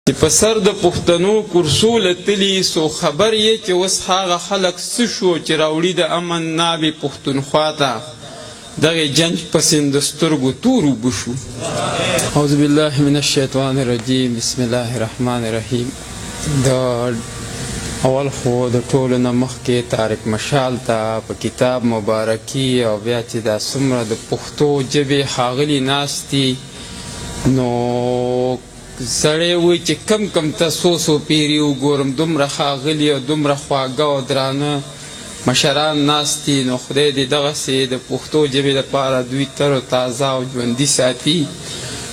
چې په سر د پښتنو کورسو لتلي سو خبر یې چې اوس هغه خلک څه شو چې راوړي د امن ناوې پښتونخوا ته دغې جنج پسې د سترګو تور اوبه شو. اعوذ بالله من الشیطان الرجیم. بسم الله الرحمن الرحیم. د اول خو د ټولو نه مخکې طارق مشال ته په کتاب مبارکي او بیا چې دا څومره د پښتو ژبې ښاغلي ناست دي نو سړی وایي چې کم کم ته څو پیري وګورم دومره ښاغلي او دومره خواږه او درانه مشران ناست دي نو خدای دې دغسې د پښتو ژبې لپاره دوی تر و تازه او ژوندي ساتي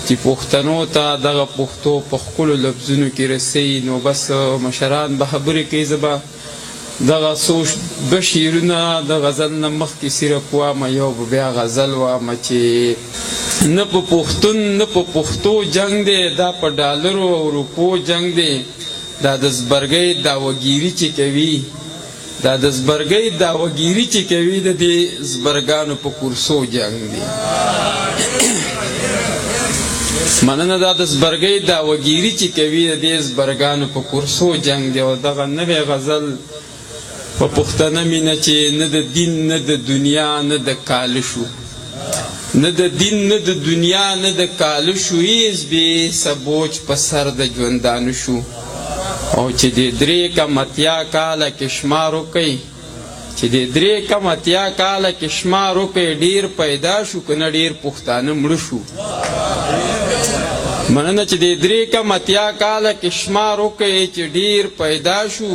چې پښتنو ته دغه پښتو په ښکلو لفظونو کې رسوي. نو بس مشران به خبرې کوي، زه به دغه دوه شعرونه د غزل نه مخکې صرف وایم، یو به بیا غزل وایم چې نه په پښتون نه په پښتو جنگ دی، دا په ډالرو او روپو جنگ دی، دا د زبرګۍ دعوګیري چې کوي، دا د زبرګۍ دعوګیري چې کوي د دې زبرګانو په کورسو جنگ دی. مننه، دا د زبرګۍ دعوګیري چې کوي د دې زبرګانو په کورسو جنگ دی. او دغه نوی غزل په پښتنه مینه چې نه د دین نه د دنیا نه د کاله شو، نه د دین نه د دنیا نه د کاله شو، هیڅ بې سبوچ په سر د ژوندانه شو. او چې د 3 کم اتیا کاله کې شمار وکئ، چې د 3 کم اتیا کاله کې شمار وکئ، ډېر پیدا شو که نه ډېر پښتانه مړه شو. مننه، چې د 3 کم اتیا کاله کې شمار وکئ چې ډېر پیدا شو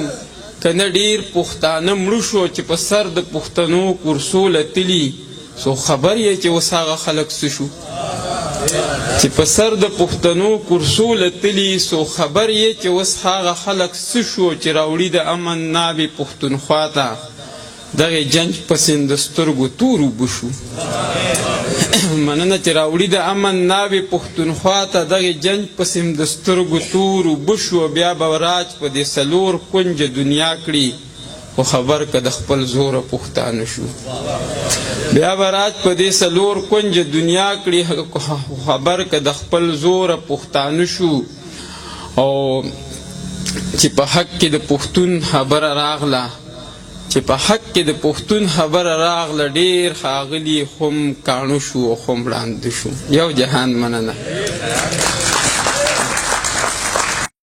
که نه ډېر پښتانه مړه شو. چې په سر د پښتنو کورسو لتلي سو خبر یې چې اوس هغه خلک څه شو، چې په سر د پښتنو کورسو لتلي سو خبر یې چې اوس هغه خلک څه شو چې راوړي د امن ناوې پښتونخوا ته دغې جنج پسې د سترګو تور اوبه شو. مننه، چې راوړي د امن ناوې پښتونخوا ته دغې جنج پسې د سترګو تور اوبه شو. بیا به راج په دې 4 کنجه دنیا کړي خو خبر که د خپل زوره پښتانه شو. بیا به راج په دې 4 کنجه دنیا کړي خبر که د خپل زوره پښتانه شو. او چې په حق کې د پښتون خبره راغله، چې په حق کې د پښتون خبره راغله، ډېر ښاغلي هم کاڼه شو او هم ړانده شو. یو جهان مننه.